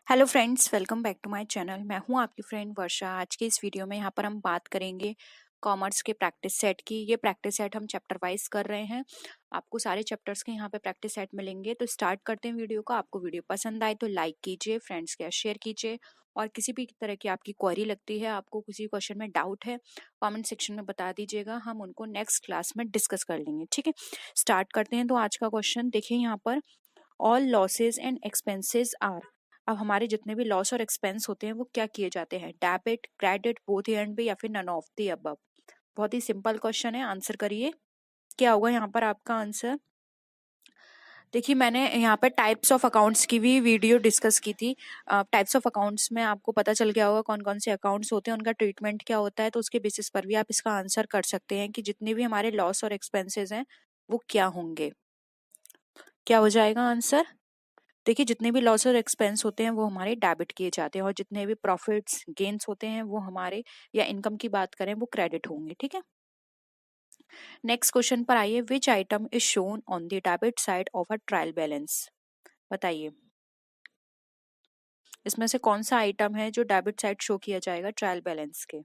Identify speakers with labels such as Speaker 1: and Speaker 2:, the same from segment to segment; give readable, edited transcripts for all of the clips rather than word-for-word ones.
Speaker 1: Hello friends, welcome back to my channel. मैं हूं आपकी फ्रेंड वर्षा। आज के इस वीडियो में यहाँ पर हम बात करेंगे कॉमर्स के प्रैक्टिस सेट की। ये प्रैक्टिस सेट हम चैप्टर वाइज कर रहे हैं। आपको सारे चैप्टर्स के यहाँ पे प्रैक्टिस सेट मिलेंगे। तो स्टार्ट करते हैं वीडियो को। आपको वीडियो पसंद आए तो लाइक कीजिए, फ्रेंड्स के साथ शेयर कीजिए, और किसी भी तरह की आपकी क्वेरी लगती है, आपको किसी क्वेश्चन में डाउट है, कॉमेंट सेक्शन में बता दीजिएगा। हम उनको नेक्स्ट क्लास में डिस्कस कर लेंगे। ठीक है, स्टार्ट करते हैं। तो आज का क्वेश्चन देखिए यहाँ पर, all losses and expenses are. अब हमारे जितने भी लॉस और एक्सपेंस होते हैं वो क्या किए जाते हैं? डेबिट, क्रेडिट, बोथ एंड पे, या फिर नन ऑफ द अबव। बहुत ही सिंपल क्वेश्चन है, आंसर करिए। क्या होगा यहाँ पर आपका आंसर? देखिए, मैंने यहाँ पर टाइप्स ऑफ अकाउंट्स की भी वीडियो डिस्कस की थी। टाइप्स ऑफ अकाउंट्स में आपको पता चल गया होगा कौन कौन से अकाउंट्स होते हैं, उनका ट्रीटमेंट क्या होता है। तो उसके बेसिस पर भी आप इसका आंसर कर सकते हैं कि जितने भी हमारे लॉस और एक्सपेंसेस हैं वो क्या होंगे। क्या हो जाएगा आंसर? देखिए, जितने भी लॉस और एक्सपेंस होते हैं वो हमारे डेबिट किए जाते हैं, और जितने भी प्रॉफिट्स गेन्स होते हैं वो हमारे, या इनकम की बात करें, वो क्रेडिट होंगे। ठीक है, नेक्स्ट क्वेश्चन पर आइए। विच item is shown on the debit side of a trial balance? बताइए, इसमें से कौन सा आइटम है जो डेबिट साइड शो किया जाएगा ट्रायल बैलेंस के?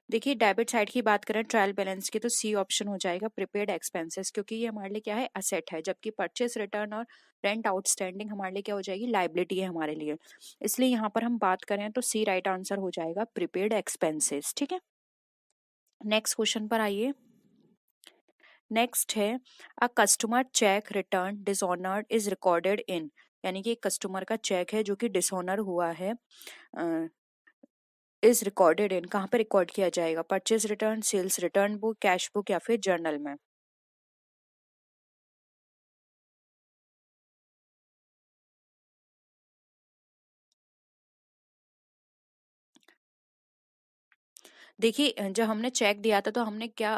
Speaker 1: देखिए, डेबिट साइड की बात करें ट्रायल बैलेंस की, तो सी ऑप्शन हो जाएगा, प्रीपेड एक्सपेंसेस, क्योंकि ये हमारे लिए क्या है, असेट है, जबकि परचेस रिटर्न और रेंट आउटस्टैंडिंग हमारे लिए क्या हो जाएगी, लाइबिलिटी है हमारे लिए। इसलिए यहाँ पर हम बात करें तो सी राइट आंसर हो जाएगा, प्रीपेड एक्सपेंसेस। ठीक है, नेक्स्ट क्वेश्चन पर आइए। नेक्स्ट है, a customer check return dishonoured is recorded in. यानी कि एक कस्टमर का चेक है जो कि डिसऑनर हुआ है, इज रिकॉर्डेड इन, कहाँ पे रिकॉर्ड किया जाएगा? Purchase return, sales return book, cash book, या फिर जर्नल में? देखिए, जब हमने चेक दिया था तो हमने क्या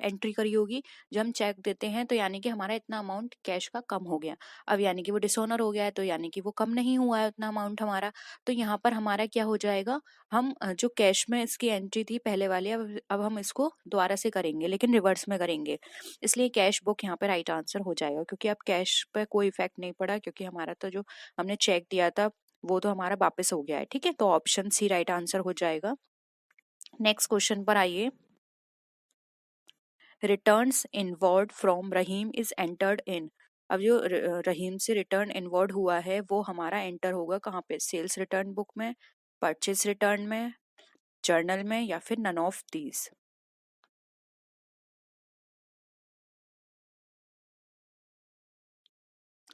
Speaker 1: एंट्री करी होगी? जब हम चेक देते हैं तो यानी कि हमारा इतना अमाउंट कैश का कम हो गया। अब यानी कि वो डिसऑनर हो गया है, तो यानी कि वो कम नहीं हुआ है उतना अमाउंट हमारा। तो यहाँ पर हमारा क्या हो जाएगा, हम जो कैश में इसकी एंट्री थी पहले वाली, अब हम इसको दोबारा से करेंगे, लेकिन रिवर्स में करेंगे। इसलिए कैश बुक यहाँ पे राइट आंसर हो जाएगा, क्योंकि अब कैश पे कोई इफेक्ट नहीं पड़ा, क्योंकि हमारा तो जो हमने चेक दिया था वो तो हमारा वापस हो गया है। ठीक है, तो ऑप्शन सी राइट आंसर हो जाएगा। नेक्स्ट क्वेश्चन पर आइए। Returns inward from Rahim is entered in. अब जो रहीम से रिटर्न इनवर्ड हुआ है वो हमारा एंटर होगा कहाँ पे? सेल्स रिटर्न बुक में, परचेज रिटर्न में, जर्नल में, या फिर नन ऑफ दीज?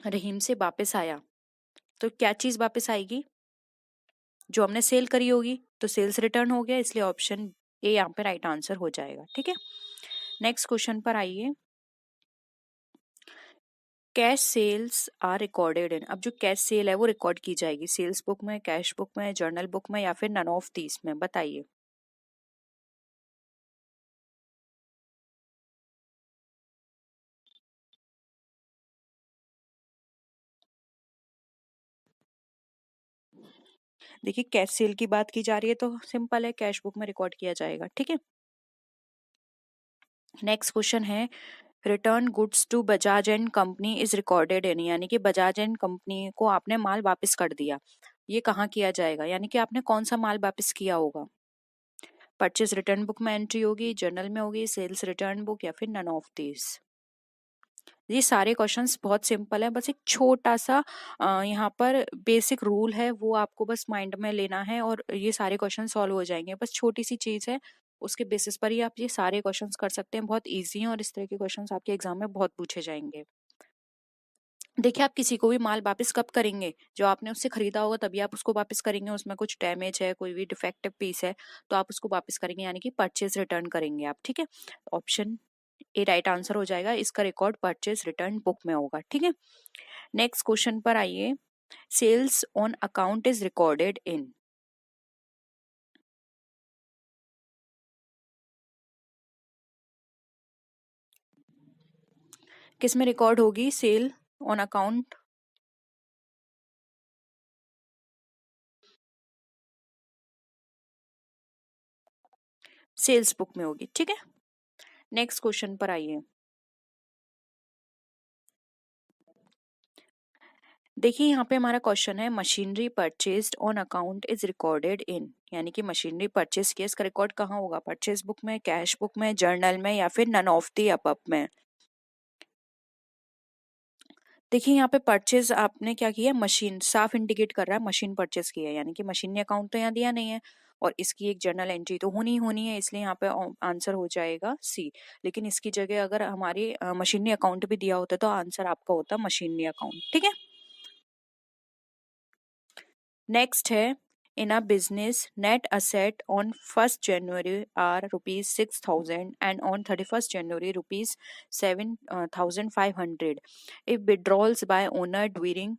Speaker 1: रहीम से वापस आया तो क्या चीज वापस आएगी? जो हमने सेल करी होगी, तो सेल्स रिटर्न हो गया, इसलिए ऑप्शन ए यहाँ पे राइट आंसर हो जाएगा। ठीक है, नेक्स्ट क्वेश्चन पर आइए। Cash sales are recorded in. अब जो कैश सेल है वो रिकॉर्ड की जाएगी सेल्स बुक में, कैश बुक में, जर्नल बुक में, या फिर नन ऑफ दीस में? बताइए। देखिए, कैश सेल की बात की जा रही है तो सिंपल है, कैश बुक में रिकॉर्ड किया जाएगा। ठीक है, नेक्स्ट क्वेश्चन है, return goods to Bajaj and company is recorded in. यानी कि बजाज एंड कंपनी को आपने माल वापस कर दिया, ये कहाँ किया जाएगा? यानी कि आपने कौन सा माल वापस किया होगा? परचेज रिटर्न बुक में एंट्री होगी, जर्नल में होगी, सेल्स रिटर्न बुक, या फिर नन ऑफ दिस? ये सारे क्वेश्चंस बहुत सिंपल है, बस एक छोटा सा यहाँ पर बेसिक रूल है, वो आपको बस माइंड में लेना है और ये सारे क्वेश्चन सॉल्व हो जाएंगे। बस छोटी सी चीज है, उसके बेसिस पर ही आप ये सारे क्वेश्चंस कर सकते हैं। बहुत इजी हैं और इस तरह के क्वेश्चंस आपके एग्जाम में बहुत पूछे जाएंगे। देखिए, आप किसी को भी माल वापस कब करेंगे? जो आपने उससे खरीदा होगा तभी आप उसको वापस करेंगे। उसमें कुछ डैमेज है, कोई भी डिफेक्टिव पीस है, तो आप उसको वापस करेंगे, यानी कि परचेज रिटर्न करेंगे आप। ठीक है, ऑप्शन ए राइट आंसर हो जाएगा, इसका रिकॉर्ड परचेज रिटर्न बुक में होगा। ठीक है, नेक्स्ट क्वेश्चन पर आइए। Sales on account is recorded in. किस में रिकॉर्ड होगी sale on account? Sales book में होगी। ठीक है, नेक्स्ट क्वेश्चन पर आइए। देखिए यहाँ पे हमारा क्वेश्चन है machinery purchased on account is recorded in, यानी कि मशीनरी परचेज की इसका रिकॉर्ड कहाँ होगा, परचेज बुक में, कैश बुक में, जर्नल में, या फिर नन ऑफ द अबव में। देखिए यहाँ पे परचेज आपने क्या किया, मशीन साफ इंडिकेट कर रहा है मशीन परचेज की है, यानी कि मशीन अकाउंट तो यहाँ दिया नहीं है और इसकी एक जर्नल एंट्री तो होनी ही होनी है, इसलिए यहाँ पे आंसर हो जाएगा सी। लेकिन इसकी जगह अगर हमारी मशीनरी अकाउंट भी दिया होता तो आंसर आपका होता मशीनरी अकाउंट। ठीक है, नेक्स्ट है in a business net asset on 1st January are ₹6,000 and on 31st January ₹7,500 if withdrawals by owner during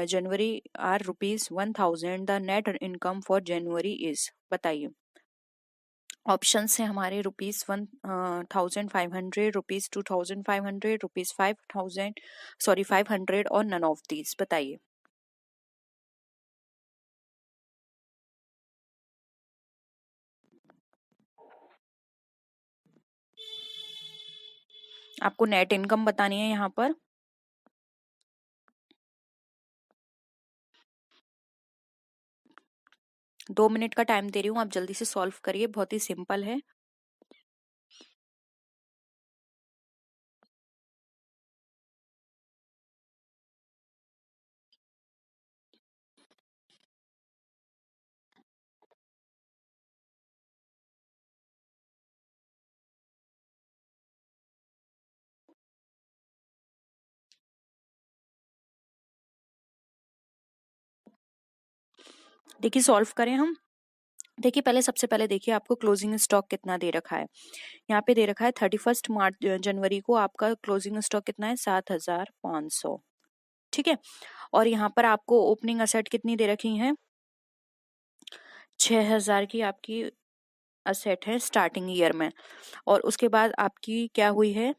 Speaker 1: January are ₹1,000 the net income for January is, बताइए। ऑप्शन है हमारे ₹1,500, ₹2,500, ₹5,000, sorry 500 और none of these, बताइए। आपको net income बतानी है यहाँ पर। दो मिनट का टाइम दे रही हूँ, आप जल्दी से सॉल्व करिए, बहुत ही सिंपल है। देखिए सॉल्व करें हम। देखिए पहले सबसे पहले देखिए आपको क्लोजिंग स्टॉक कितना दे रखा है। यहाँ पे दे रखा है 31 मार्च जनवरी को आपका क्लोजिंग स्टॉक कितना है, 7,500। ठीक है, और यहाँ पर आपको ओपनिंग असेट कितनी दे रखी है, 6,000 की आपकी असेट है स्टार्टिंग ईयर में। और उसके बाद आपकी क्या हुई है,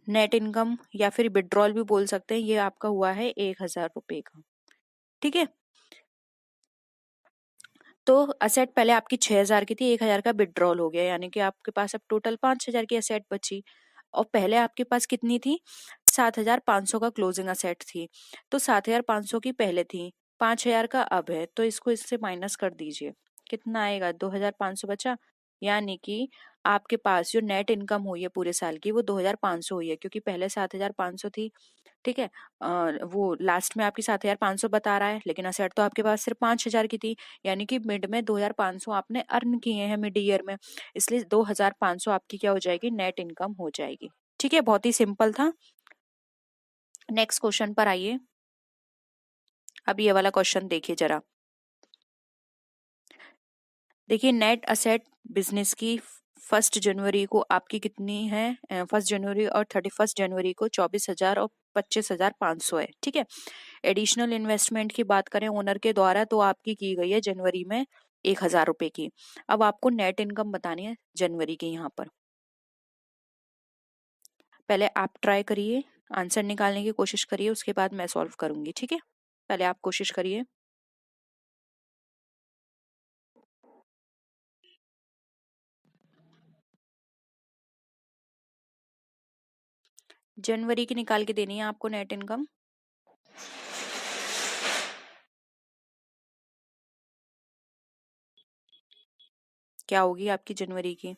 Speaker 1: नेट इनकम या फिर विड्रॉल भी बोल सकते हैं, ये आपका हुआ है 1,000 रुपए का। ठीक है, तो असेट पहले आपकी 6,000 की थी, 1,000 का विड्रॉल हो गया, यानी कि आपके पास अब टोटल 5,000 की असेट बची। और पहले आपके पास कितनी थी, 7,500 का क्लोजिंग असेट थी, तो 7,500 की पहले थी, 5,000 का अब है, तो इसको इससे माइनस कर दीजिए, कितना आएगा, 2,500 बचा। यानी कि आपके पास जो नेट इनकम हुई है पूरे साल की वो 2,500 हुई है, क्योंकि पहले 7,500 थी। ठीक है, वो लास्ट में आपकी 7,500 बता रहा है, लेकिन असेट तो आपके पास सिर्फ 5,000 की थी, यानी कि मिड में 2,500 आपने अर्न किए हैं मिड ईयर में, इसलिए 2,500 आपकी क्या हो जाएगी, नेट इनकम हो जाएगी। ठीक है, बहुत ही सिंपल था। नेक्स्ट क्वेश्चन पर आइए। अब ये वाला क्वेश्चन देखिए जरा। देखिए नेट असेट बिजनेस की 1st जनवरी को आपकी कितनी है, 1st जनवरी और 31st जनवरी को 24,000 और 25,500 है। ठीक है, एडिशनल इन्वेस्टमेंट की बात करें ओनर के द्वारा तो आपकी की गई है जनवरी में 1,000 रुपए की। अब आपको नेट इनकम बतानी है जनवरी की। यहाँ पर पहले आप ट्राई करिए, आंसर निकालने की कोशिश करिए, उसके बाद मैं सॉल्व करूंगी। ठीक है, पहले आप कोशिश करिए। जनवरी की निकाल के देनी है आपको नेट इनकम। क्या होगी आपकी जनवरी की,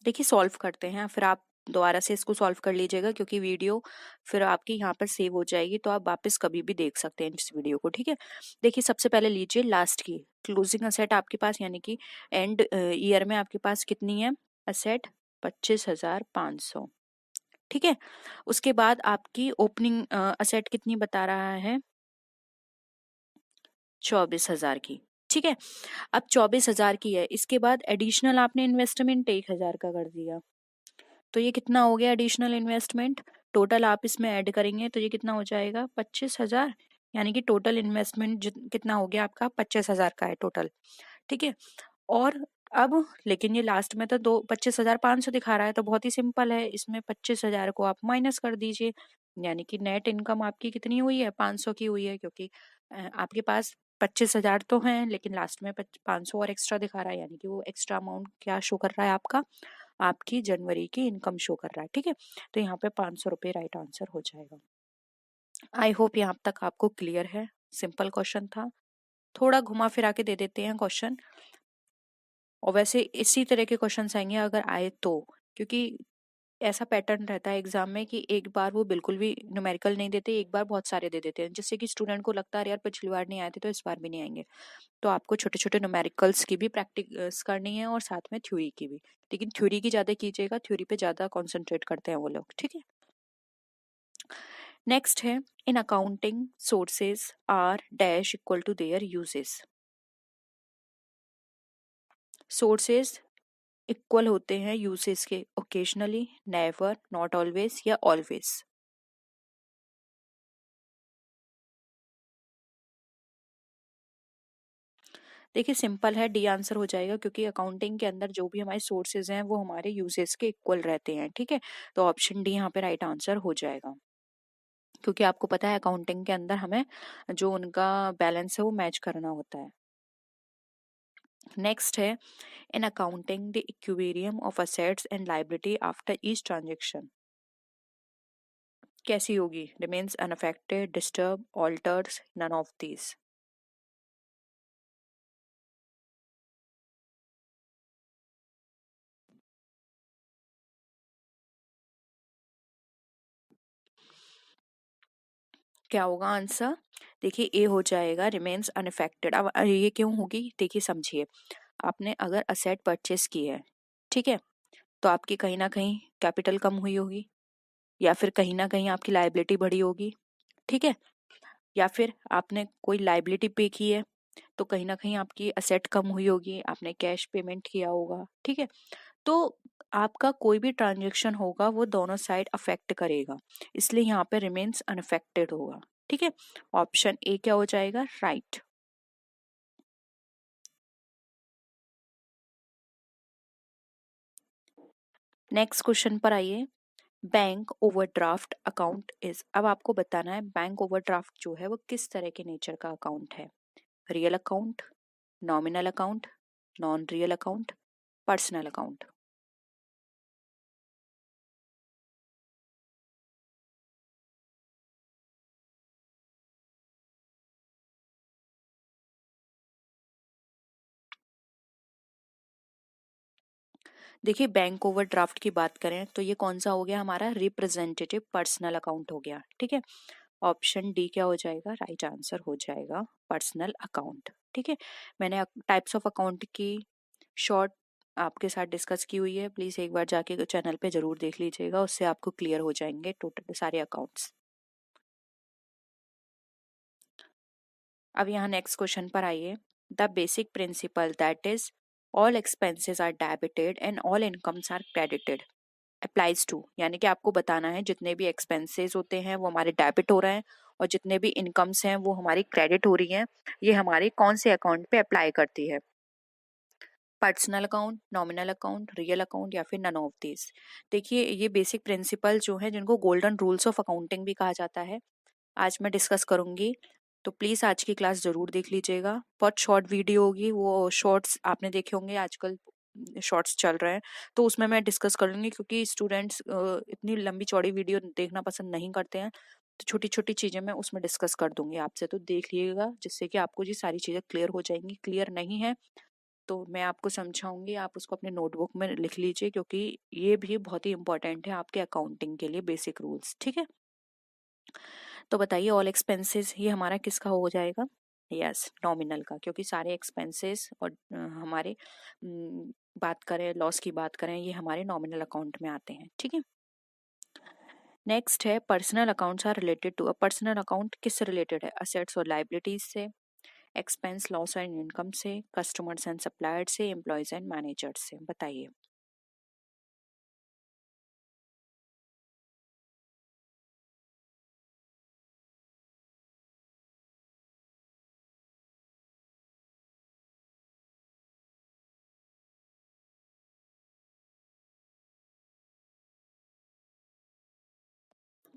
Speaker 1: देखिए सॉल्व करते हैं, फिर आप दोबारा से इसको सॉल्व कर लीजिएगा, क्योंकि वीडियो फिर आपकी यहाँ पर सेव हो जाएगी, तो आप वापस कभी भी देख सकते हैं इस वीडियो को। ठीक है, देखिए सबसे पहले लीजिए लास्ट की क्लोजिंग असेट आपके पास, यानी कि एंड ईयर में आपके पास कितनी है असेट, 25,500। ठीक है, उसके बाद आपकी ओपनिंग असेट कितनी बता रहा है, 24,000 की। ठीक है, अब 24,000 की है, इसके बाद एडिशनल आपने इन्वेस्टमेंट 1,000 का कर दिया, तो ये कितना हो गया एडिशनल इन्वेस्टमेंट, टोटल आप इसमें ऐड करेंगे तो ये कितना हो जाएगा, 25,000, यानी कि टोटल इन्वेस्टमेंट कितना हो गया आपका, 25,000 का है टोटल। ठीक है, और अब लेकिन ये लास्ट में तो 25,500 दिखा रहा है, तो बहुत ही सिंपल है, इसमें 25,000 को आप माइनस कर दीजिए, यानी कि नेट इनकम आपकी कितनी हुई है, 500 की हुई है, क्योंकि आपके पास 25,000 तो हैं लेकिन लास्ट में 500 और एक्स्ट्रा दिखा रहा है, यानी कि वो एक्स्ट्रा अमाउंट क्या शो कर रहा है, आपका आपकी जनवरी की इनकम शो कर रहा है। ठीक है, तो यहाँ पे 500 रुपये राइट आंसर हो जाएगा। आई होप यहाँ तक आपको क्लियर है, सिंपल क्वेश्चन था, थोड़ा घुमा फिरा के दे देते हैं क्वेश्चन, और वैसे इसी तरह के क्वेश्चन आएंगे अगर आए तो, क्योंकि ऐसा पैटर्न रहता है एग्जाम में कि एक बार वो बिल्कुल भी न्यूमेरिकल नहीं देते, एक बार बहुत सारे दे देते हैं, जिससे कि स्टूडेंट को लगता है यार पिछली बार नहीं आए थे तो इस बार भी नहीं आएंगे। तो आपको छोटे छोटे न्यूमेरिकल्स की भी प्रैक्टिस करनी है और साथ में थ्योरी की भी, लेकिन थ्योरी की ज्यादा कीजिएगा, थ्योरी पे ज्यादा कॉन्सेंट्रेट करते हैं वो लोग। ठीक है, नेक्स्ट है in accounting sources are dash equal to their uses. Sources equal होते हैं यूसेस के, ओकेजनली, नेवर, नॉट ऑलवेज या ऑलवेज। देखिए सिंपल है, डी आंसर हो जाएगा, क्योंकि अकाउंटिंग के अंदर जो भी हमारे सोर्सेज हैं वो हमारे यूसेस के इक्वल रहते हैं। ठीक है, तो ऑप्शन डी यहाँ पे राइट आंसर हो जाएगा, क्योंकि आपको पता है अकाउंटिंग के अंदर हमें जो उनका बैलेंस है वो मैच करना होता है। नेक्स्ट है in accounting the equilibrium of assets and liability after each transaction कैसी होगी, remains unaffected, disturb, alters, none of these. क्या होगा आंसर, देखिए ए हो जाएगा, रिमेन्स अनअफेक्टेड। अब ये क्यों होगी, देखिए समझिए, आपने अगर असेट परचेस की है, ठीक है, तो आपकी कहीं ना कहीं कैपिटल कम हुई होगी, या फिर कहीं ना कहीं आपकी लायबिलिटी बढ़ी होगी। ठीक है, या फिर आपने कोई लायबिलिटी पे की है तो कहीं ना कहीं आपकी असेट कम हुई होगी, आपने कैश पेमेंट किया होगा। ठीक है, तो आपका कोई भी ट्रांजेक्शन होगा वो दोनों साइड अफेक्ट करेगा, इसलिए यहाँ पे रिमेन्स अनअफेक्टेड होगा। ठीक है, ऑप्शन ए क्या हो जाएगा, राइट। नेक्स्ट क्वेश्चन पर आइए, बैंक ओवरड्राफ्ट अकाउंट इज, अब आपको बताना है बैंक ओवरड्राफ्ट जो है वो किस तरह के नेचर का अकाउंट है, real account, nominal account, non real account, personal account. देखिए बैंक ओवरड्राफ्ट की बात करें तो ये कौन सा हो गया, हमारा रिप्रेजेंटेटिव पर्सनल अकाउंट हो गया। ठीक है, ऑप्शन डी क्या हो जाएगा, राइट आंसर हो जाएगा, पर्सनल अकाउंट। ठीक है, मैंने टाइप्स ऑफ अकाउंट की शॉर्ट आपके साथ डिस्कस की हुई है, प्लीज एक बार जाके चैनल पे जरूर देख लीजिएगा, उससे आपको क्लियर हो जाएंगे टोटल सारे अकाउंट्स। अब यहाँ नेक्स्ट क्वेश्चन पर आइए, the basic principle that is all expenses are debited and all incomes are credited applies to, यानी कि आपको बताना है जितने भी एक्सपेंसेस होते हैं वो हमारे डेबिट हो रहे हैं और जितने भी इनकम्स हैं वो हमारी क्रेडिट हो रही हैं, ये हमारे कौन से अकाउंट पे अप्लाई करती है, personal account, nominal account, real account या फिर नन ऑफ दिस। देखिए ये बेसिक प्रिंसिपल जो है जिनको गोल्डन रूल्स ऑफ अकाउंटिंग भी कहा जाता है, आज मैं डिस्कस करूंगी, तो प्लीज आज की क्लास जरूर देख लीजिएगा, बहुत शॉर्ट वीडियो होगी, वो शॉर्ट्स आपने देखे होंगे आजकल शॉर्ट्स चल रहे हैं, तो उसमें मैं डिस्कस कर लूंगी, क्योंकि स्टूडेंट्स इतनी लंबी चौड़ी वीडियो देखना पसंद नहीं करते हैं, तो छोटी छोटी चीजें मैं उसमें डिस्कस कर दूंगी आपसे, तो देख लीजिएगा जिससे कि आपको ये सारी चीजें क्लियर हो जाएंगी। क्लियर नहीं है तो मैं आपको समझाऊंगी, आप उसको अपने नोटबुक में लिख लीजिए, क्योंकि ये भी बहुत ही इंपॉर्टेंट है आपके अकाउंटिंग के लिए, बेसिक रूल्स। ठीक है, तो बताइए ऑल एक्सपेंसेस ये हमारा किसका हो जाएगा, यस नॉमिनल का, क्योंकि सारे एक्सपेंसेस और हमारे बात करें लॉस की बात करें ये हमारे नॉमिनल अकाउंट में आते हैं। ठीक है, नेक्स्ट है personal accounts are related to, personal account किससे रिलेटेड है, असेट्स और लाइबिलिटीज से, एक्सपेंस लॉस एंड इनकम से, कस्टमर्स एंड सप्लायर्स से, एम्प्लॉयज एंड मैनेजर्स से, बताइए।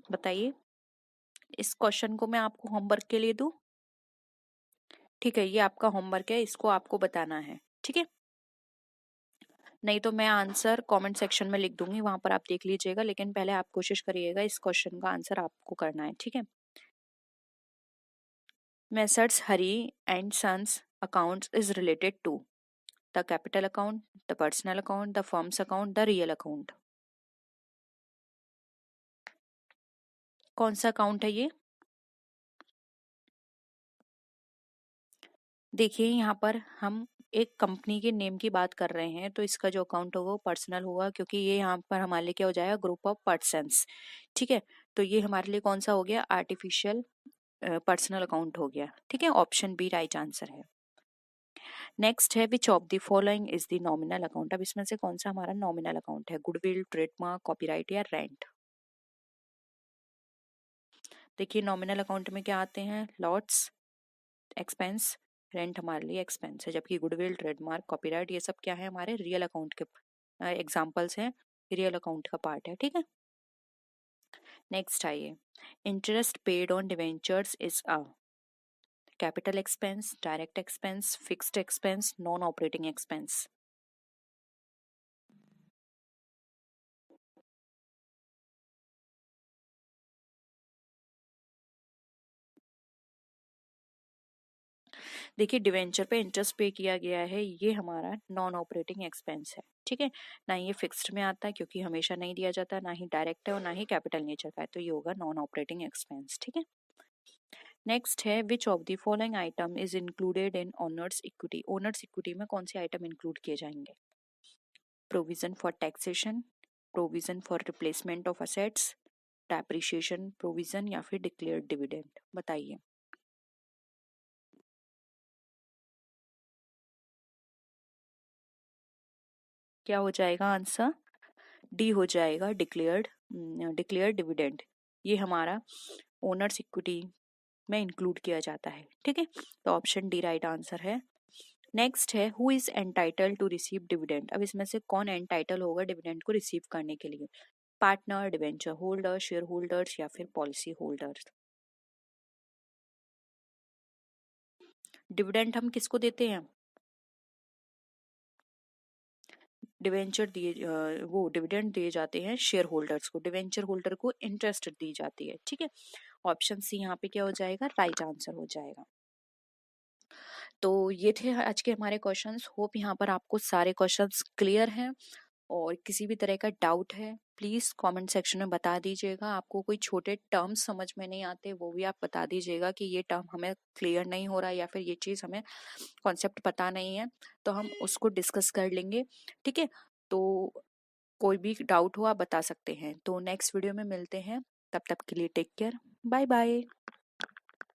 Speaker 1: बताइए। इस क्वेश्चन को मैं आपको होमवर्क के लिए दूं? ठीक है, ये आपका होमवर्क है, इसको आपको बताना है, ठीक है। नहीं तो मैं आंसर कमेंट सेक्शन में लिख दूंगी, वहां पर आप देख लीजिएगा, लेकिन पहले आप कोशिश करिएगा, इस क्वेश्चन का आंसर आपको करना है, ठीक है। Messrs Hari and sons accounts is related to the capital account, the personal account, the firm's account, the real account. कौन सा अकाउंट है ये? देखिए, यहाँ पर हम एक कंपनी के नेम की बात कर रहे हैं, तो इसका जो अकाउंट होगा वो पर्सनल होगा, क्योंकि ये यहाँ पर हमारे लिए क्या हो जाएगा, ग्रुप ऑफ पर्सन्स, ठीक है। तो ये हमारे लिए कौन सा हो गया, आर्टिफिशियल पर्सनल अकाउंट हो गया, ठीक है। ऑप्शन बी राइट आंसर है। नेक्स्ट है, which of the following is the nominal account. अब इसमें से कौन सा हमारा नॉमिनल अकाउंट है, गुडविल, ट्रेडमार्क, कॉपीराइट या रेंट। देखिए, नॉमिनल अकाउंट में क्या आते हैं, लॉट्स, एक्सपेंस, रेंट हमारे लिए एक्सपेंस है, जबकि गुडविल, ट्रेडमार्क, कॉपीराइट ये सब क्या है, हमारे रियल अकाउंट के एग्जाम्पल्स हैं, रियल अकाउंट का पार्ट है, ठीक है। नेक्स्ट आइए, interest paid on debentures is a capital expense, direct expense, fixed expense, non operating expense. देखिए, डिवेंचर पे इंटरेस्ट पे किया गया है, ये हमारा नॉन ऑपरेटिंग एक्सपेंस है, ठीक है। ना ये फिक्स्ड में आता है, क्योंकि हमेशा नहीं दिया जाता, ना ही डायरेक्ट है और ना ही कैपिटल नेचर का है, तो ये होगा नॉन ऑपरेटिंग एक्सपेंस, ठीक है। नेक्स्ट है, which of the following item is included in owners equity. Owners equity में कौन से आइटम इंक्लूड किए जाएंगे, provision for taxation, provision for replacement of assets, depreciation provision या फिर डिक्लेयर्ड डिविडेंड। बताइए। क्या हो जाएगा आंसर, डी हो जाएगा, डिक्लेयर्ड डिविडेंड। ये हमारा ओनर्स इक्विटी में इंक्लूड किया जाता है, ठीक है। तो ऑप्शन डी राइट आंसर है। नेक्स्ट है, who is entitle to receive dividend. अब इसमें से कौन एंटाइटल होगा डिविडेंड को रिसीव करने के लिए, partner, debenture holder, share holders या फिर पॉलिसी होल्डर्स। डिविडेंड हम किसको देते हैं, डिवेंचर दिए वो डिविडेंड दिए जाते हैं शेयर होल्डर्स को, डिवेंचर होल्डर को इंटरेस्ट दी जाती है, ठीक है। ऑप्शन सी यहाँ पे क्या हो जाएगा, राइट आंसर हो जाएगा। तो ये थे आज के हमारे क्वेश्चंस। होप यहाँ पर आपको सारे क्वेश्चंस क्लियर हैं, और किसी भी तरह का डाउट है प्लीज कमेंट सेक्शन में बता दीजिएगा। आपको कोई छोटे टर्म्स समझ में नहीं आते, वो भी आप बता दीजिएगा कि ये टर्म हमें क्लियर नहीं हो रहा, या फिर ये चीज हमें कॉन्सेप्ट पता नहीं है, तो हम उसको डिस्कस कर लेंगे, ठीक है। तो कोई भी डाउट हो आप बता सकते हैं। तो नेक्स्ट वीडियो में मिलते हैं, तब तक के लिए टेक केयर, बाय बाय।